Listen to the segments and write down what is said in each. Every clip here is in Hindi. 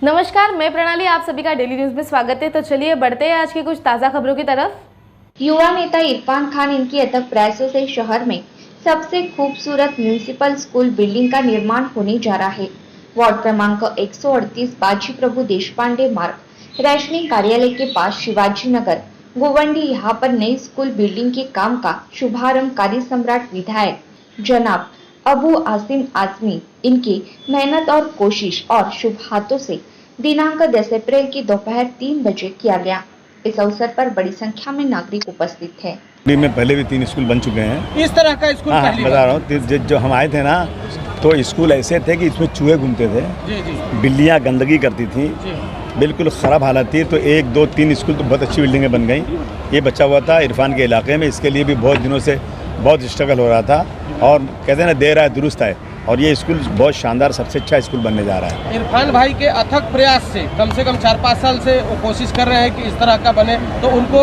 नमस्कार, मैं प्रणाली, आप सभी का डेली न्यूज में स्वागत है। तो चलिए बढ़ते हैं आज की कुछ ताज़ा खबरों की तरफ। युवा नेता इरफान खान इनकी अथक प्रयासों से शहर में सबसे खूबसूरत म्यूनिसिपल स्कूल बिल्डिंग का निर्माण होने जा रहा है। वार्ड क्रमांक 138 बाजी प्रभु देशपांडे मार्ग, रैशनिंग कार्यालय के पास शिवाजी नगर गोवंडी, यहाँ पर नई स्कूल बिल्डिंग के काम का शुभारंभ कार्य सम्राट विधायक जनाब अबू आसिम आजमी इनकी मेहनत और कोशिश और शुभ हाथों से दिनांक 10 अप्रैल की दोपहर 3 बजे किया गया। इस अवसर पर बड़ी संख्या में नागरिक उपस्थित थे। में पहले भी 3 स्कूल बन चुके हैं। इस तरह का स्कूल पहली बता रहा हूँ। जो हम आए थे ना, तो स्कूल ऐसे थे कि इसमें चूहे घूमते थे, बिल्लियाँ गंदगी करती थी, बिल्कुल ख़राब हालत थी। तो 1, 2, 3 स्कूल तो बहुत अच्छी बिल्डिंगें बन गई। ये बच्चा हुआ था इरफान के इलाके में, इसके लिए भी बहुत दिनों से बहुत स्ट्रगल हो रहा था और कहते हैं ना, देर आए दुरुस्त आए, और ये स्कूल बहुत शानदार सबसे अच्छा स्कूल बनने जा रहा है। इरफान भाई के अथक प्रयास से कम 4-5 साल से वो कोशिश कर रहे हैं कि इस तरह का बने, तो उनको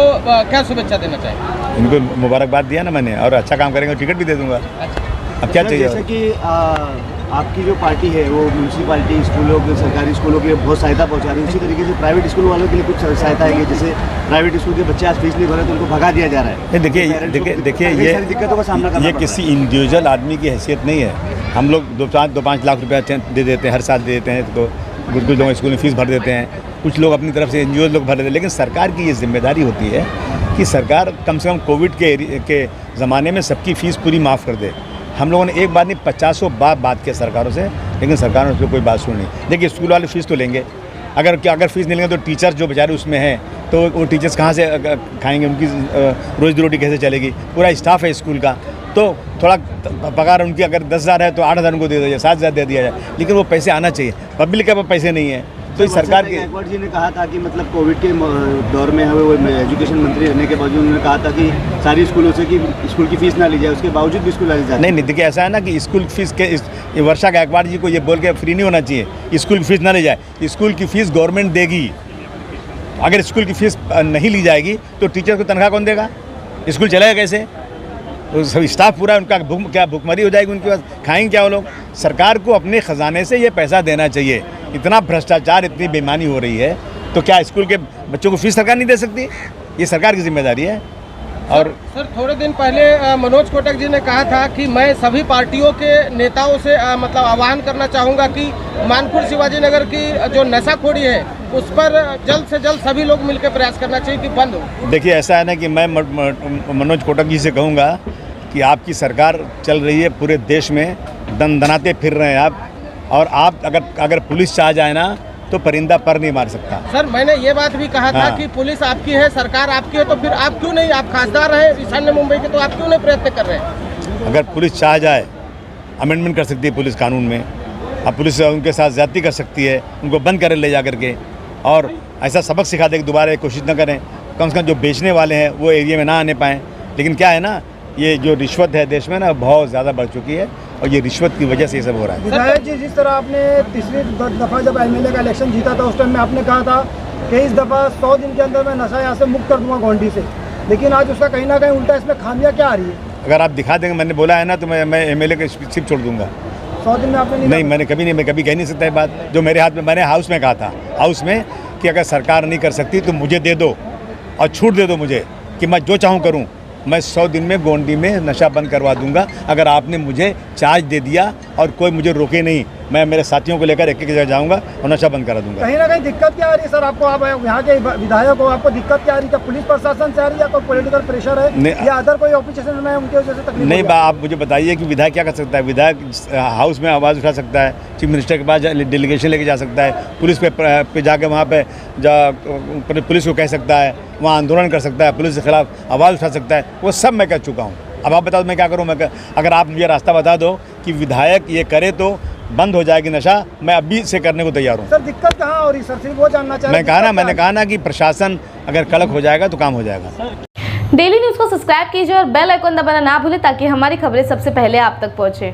क्या शुभेच्छा देना चाहिए? इनको मुबारकबाद दिया ना मैंने, और अच्छा काम करेंगे, टिकट भी दे दूंगा। अब क्या चाहिए? जैसे कि आपकी जो पार्टी है वो म्यूनसिपालिटी स्कूलों के, सरकारी स्कूलों के लिए बहुत सहायता पहुंचा रही है, उसी तरीके से प्राइवेट स्कूल वालों के लिए कुछ सहायता है? जैसे प्राइवेट स्कूल के बच्चे आज फीस नहीं भरे तो उनको भगा दिया जा रहा है। देखिए ये दिक्कतों का सामना करना, ये किसी इंडिविजुअल आदमी की हैसियत नहीं है। हम लोग 2-5 लाख रुपया दे देते हैं, हर साल दे देते हैं, तो कुछ लोग स्कूल में फीस भर देते हैं, कुछ लोग अपनी तरफ से एनजीओ लोग भर देते हैं। लेकिन सरकार की ये जिम्मेदारी होती है कि सरकार कम से कम कोविड के ज़माने में सबकी फ़ीस पूरी माफ़ कर दे। हम लोगों ने एक बार नहीं 50 बात किया सरकारों से, लेकिन सरकार ने उस पर कोई बात सुनी नहीं। देखिए, स्कूल वाले फ़ीस तो लेंगे, अगर फीस नहीं लेंगे तो टीचर्स जो बेचारे उसमें हैं, तो वो टीचर्स कहाँ से खाएंगे, उनकी रोज़ी रोटी कैसे चलेगी? पूरा स्टाफ है स्कूल का, तो थोड़ा पगार उनकी अगर 10,000 है तो 8,000 उनको दे दिया जाए, 7,000 दे दिया जाए, लेकिन वो पैसे आना चाहिए। पब्लिक के पास पैसे नहीं है, तो सरकार के गायकवाड़ जी ने कहा था कि मतलब कोविड के दौर में वो एजुकेशन मंत्री रहने के बावजूद उन्होंने कहा था कि सारी स्कूलों से कि स्कूल की फीस ना ली जाए, उसके बावजूद भी स्कूल ली जाए। नहीं, देखिए ऐसा है ना कि स्कूल फीस के वर्षा गायकवाड़ जी को ये बोल के फ्री नहीं होना चाहिए, स्कूल की फीस ना ली जाए। स्कूल की फीस गवर्नमेंट देगी। अगर स्कूल की फीस नहीं ली जाएगी तो टीचर को तनख्वाह कौन देगा? स्कूल चलेगा कैसे? तो सब स्टाफ पूरा उनका क्या भुखमरी हो जाएगी उनके पास? खाएंगे क्या वो लोग? सरकार को अपने ख़जाने से ये पैसा देना चाहिए। इतना भ्रष्टाचार, इतनी बेईमानी हो रही है, तो क्या स्कूल के बच्चों को फीस सरकार नहीं दे सकती? ये सरकार की जिम्मेदारी है। और सर थोड़े दिन पहले मनोज कोटक जी ने कहा था कि मैं सभी पार्टियों के नेताओं से मतलब आह्वान करना चाहूँगा कि मानपुर शिवाजी नगर की जो नशाखोरी है उस पर जल्द से जल्द सभी लोग मिलकर प्रयास करना चाहिए कि बंद हो। देखिए, ऐसा है ना कि मैं मनोज कोटक जी से कहूँगा कि आपकी सरकार चल रही है पूरे देश में, दनाते फिर रहे हैं आप, और आप अगर पुलिस चाह जाए ना तो परिंदा पर नहीं मार सकता। सर मैंने ये बात भी कहा था कि पुलिस आपकी है, सरकार आपकी है, तो फिर आप क्यों नहीं, आप खासदार हैं ईशान्य मुंबई के, तो आप क्यों नहीं प्रयत्न कर रहे हैं? अगर पुलिस चाह जाए, अमेंडमेंट कर सकती है पुलिस कानून में। अब पुलिस उनके साथ ज्यादती कर सकती है, उनको बंद करे ले जा करके, और ऐसा सबक सिखा दे कि दोबारा कोशिश न करें। कम से कम जो बेचने वाले हैं वो एरिया में ना आने पाएँ। लेकिन क्या है ना, ये जो रिश्वत है देश में ना, बहुत ज़्यादा बढ़ चुकी है, और ये रिश्वत की वजह से ये सब हो रहा है। विधायक जी, जिस तरह आपने तीसरी दफ़ा जब एमएलए का इलेक्शन जीता था, उस टाइम में आपने कहा था कि इस दफ़ा 100 दिन के अंदर मैं नशा यहाँ से मुक्त कर दूंगा गोंडी से, लेकिन आज उसका कहीं ना कहीं उल्टा, इसमें खामियां क्या आ रही है? अगर आप दिखा देंगे, मैंने बोला है ना, तो मैं एमएलए का सिर्फ छोड़ दूंगा। 100 दिन में आपने नहीं, मैं कभी कह नहीं सकता ये बात जो मेरे हाथ में। मैंने हाउस में कहा था, हाउस में, कि अगर सरकार नहीं कर सकती तो मुझे दे दो और छूट दे दो मुझे, कि मैं जो चाहूँ करूँ। मैं 100 दिन में गोंडी में नशा बंद करवा दूंगा, अगर आपने मुझे चार्ज दे दिया और कोई मुझे रोके नहीं। मैं मेरे साथियों को लेकर एक जगह जाऊंगा और नशा बंद करा दूंगा। कहीं ना कहीं दिक्कत क्या आ रही है सर आपको? आप यहाँ के विधायक हो, आपको दिक्कत क्या आ रही है? पुलिस प्रशासन से आ रही है, कोई पॉलिटिकल प्रेशर है, या अदर कोई ऑपोजिशन में उनकी वजह से तकलीफ? नहीं, आप मुझे बताइए कि विधायक क्या कर सकता है? विधायक हाउस में आवाज़ उठा सकता है, चीफ मिनिस्टर के पास डेलीगेशन लेके जा सकता है, पुलिस पे जाके वहाँ पे पुलिस को कह सकता है, वहाँ आंदोलन कर सकता है, पुलिस के खिलाफ आवाज़ उठा सकता है। वो सब मैं कर चुका हूँ। अब आप बताओ मैं क्या करूँ? अगर आप मुझे रास्ता बता दो कि विधायक ये करे तो बंद हो जाएगी नशा, मैं अभी से करने को तैयार हूँ। सर दिक्कत कहाँ हो रही सर? सिर्फ वो जानना चाह रहे हैं। मैंने कहा ना कि प्रशासन अगर कड़क हो जाएगा तो काम हो जाएगा। डेली न्यूज को सब्सक्राइब कीजिए और बेल आइकन दबाना ना भूलें ताकि हमारी खबरें सबसे पहले आप तक पहुंचे।